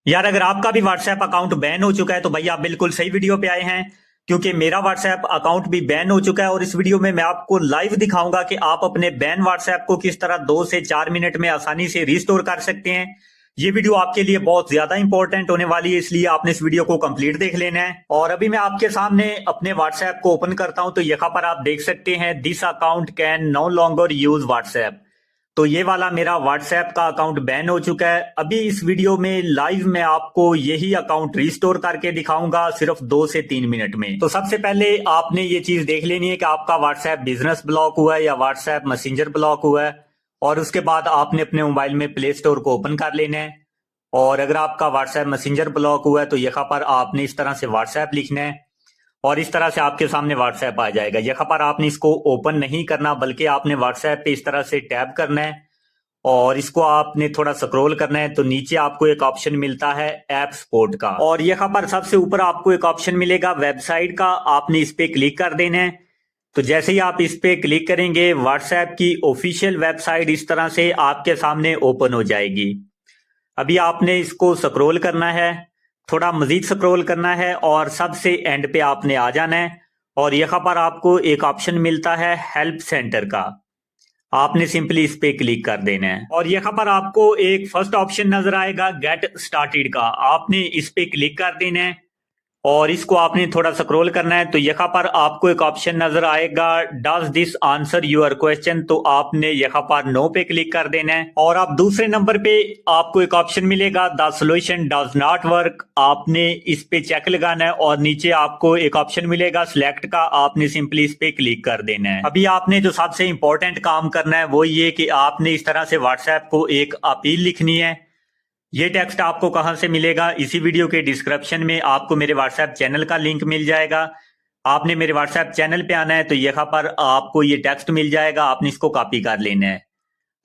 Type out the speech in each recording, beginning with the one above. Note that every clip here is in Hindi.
यार अगर आपका भी व्हाट्सएप अकाउंट बैन हो चुका है तो भाई आप बिल्कुल सही वीडियो पे आए हैं। क्योंकि मेरा व्हाट्सएप अकाउंट भी बैन हो चुका है और इस वीडियो में मैं आपको लाइव दिखाऊंगा कि आप अपने बैन व्हाट्सएप को किस तरह 2 से 4 मिनट में आसानी से रिस्टोर कर सकते हैं। ये वीडियो आपके लिए बहुत ज्यादा इंपॉर्टेंट होने वाली है, इसलिए आपने इस वीडियो को कंप्लीट देख लेना है। और अभी मैं आपके सामने अपने व्हाट्सएप को ओपन करता हूं तो यहाँ पर आप देख सकते हैं this account can no longer use WhatsApp. तो ये वाला मेरा व्हाट्सएप का अकाउंट बैन हो चुका है। अभी इस वीडियो में लाइव मैं आपको यही अकाउंट रिस्टोर करके दिखाऊंगा सिर्फ 2 से 3 मिनट में। तो सबसे पहले आपने ये चीज देख लेनी है कि आपका व्हाट्सएप बिजनेस ब्लॉक हुआ है या व्हाट्सएप मैसेंजर ब्लॉक हुआ है। और उसके बाद आपने अपने मोबाइल में प्ले स्टोर को ओपन कर लेना है। और अगर आपका व्हाट्सएप मैसेंजर ब्लॉक हुआ है तो यहाँ पर आपने इस तरह से व्हाट्सएप लिखना है और इस तरह से आपके सामने व्हाट्सएप आ जाएगा। यहाँ पर आपने इसको ओपन नहीं करना बल्कि आपने व्हाट्सएप पे इस तरह से टैप करना है और इसको आपने थोड़ा स्क्रॉल करना है तो नीचे आपको एक ऑप्शन मिलता है ऐप सपोर्ट का और यहाँ पर सबसे ऊपर आपको एक ऑप्शन मिलेगा वेबसाइट का। आपने इस पे क्लिक कर देना है। तो जैसे ही आप इस पे क्लिक करेंगे व्हाट्सएप की ऑफिशियल वेबसाइट इस तरह से आपके सामने ओपन हो जाएगी। अभी आपने इसको स्क्रॉल करना है, थोड़ा मजीद स्क्रॉल करना है और सबसे एंड पे आपने आ जाना है और यहाँ पर आपको एक ऑप्शन मिलता है हेल्प सेंटर का। आपने सिंपली इस पे क्लिक कर देना है और यहाँ पर आपको एक फर्स्ट ऑप्शन नजर आएगा गेट स्टार्टेड का। आपने इस पे क्लिक कर देना है और इसको आपने थोड़ा स्क्रॉल करना है तो यहाँ पर आपको एक ऑप्शन नजर आएगा does this answer your question. तो आपने यहाँ पर नो पे क्लिक कर देना है और आप दूसरे नंबर पे आपको एक ऑप्शन मिलेगा the solution does not work. आपने इस पे चेक लगाना है और नीचे आपको एक ऑप्शन मिलेगा सिलेक्ट का। आपने सिंपली इस पे क्लिक कर देना है। अभी आपने जो सबसे इंपॉर्टेंट काम करना है वो ये कि आपने इस तरह से व्हाट्सएप को एक अपील लिखनी है। ये टेक्स्ट आपको कहां से मिलेगा? इसी वीडियो के डिस्क्रिप्शन में आपको मेरे व्हाट्सएप चैनल का लिंक मिल जाएगा। आपने मेरे व्हाट्सएप चैनल पे आना है तो यहाँ पर आपको ये टेक्स्ट मिल जाएगा। आपने इसको कॉपी कर लेना है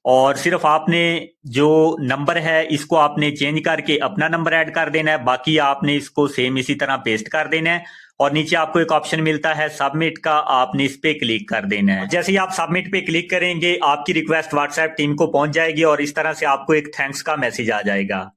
और सिर्फ आपने जो नंबर है इसको आपने चेंज करके अपना नंबर ऐड कर देना है। बाकी आपने इसको सेम इसी तरह पेस्ट कर देना है और नीचे आपको एक ऑप्शन मिलता है सबमिट का। आपने इस पे क्लिक कर देना है। जैसे ही आप सबमिट पे क्लिक करेंगे आपकी रिक्वेस्ट व्हाट्सएप टीम को पहुंच जाएगी और इस तरह से आपको एक थैंक्स का मैसेज आ जाएगा।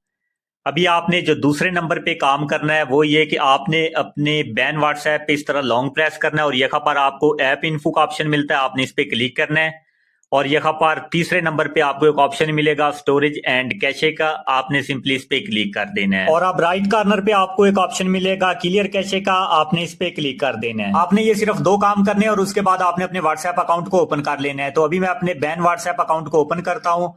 अभी आपने जो दूसरे नंबर पे काम करना है वो ये कि आपने अपने बैन व्हाट्सएप पे इस तरह लॉन्ग प्रेस करना है और यहाँ पर आपको ऐप इन्फो का ऑप्शन मिलता है। आपने इस पे क्लिक करना है और यहाँ पर तीसरे नंबर पे आपको एक ऑप्शन मिलेगा स्टोरेज एंड कैशे का। आपने सिंपली इस पे क्लिक कर देना है और अब राइट कॉर्नर पे आपको एक ऑप्शन मिलेगा क्लियर कैशे का। आपने इस पे क्लिक कर देना है। आपने ये सिर्फ 2 काम करने हैं और उसके बाद आपने अपने व्हाट्सएप अकाउंट को ओपन कर लेना है। तो अभी मैं अपने बैन व्हाट्सएप अकाउंट को ओपन करता हूँ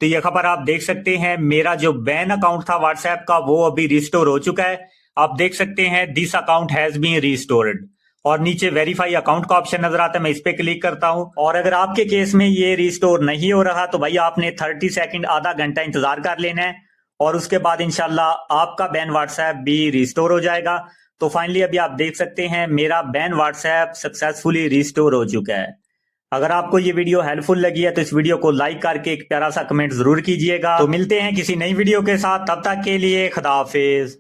तो यहाँ पर आप देख सकते हैं मेरा जो बैन अकाउंट था व्हाट्सएप का वो अभी रिस्टोर हो चुका है। आप देख सकते हैं this account has been restored और नीचे वेरीफाई अकाउंट का ऑप्शन नजर आता है। मैं इस पे क्लिक करता हूं और अगर आपके केस में ये रिस्टोर नहीं हो रहा तो भाई आपने 30 सेकंड आधा घंटा इंतजार कर लेना है और उसके बाद इंशाल्लाह आपका बैन व्हाट्सएप भी रिस्टोर हो जाएगा। तो फाइनली अभी आप देख सकते हैं मेरा बैन व्हाट्सएप सक्सेसफुली रिस्टोर हो चुका है। अगर आपको ये वीडियो हेल्पफुल लगी है तो इस वीडियो को लाइक करके एक प्यारा सा कमेंट जरूर कीजिएगा। तो मिलते हैं किसी नई वीडियो के साथ, तब तक के लिए खुदा हाफिज।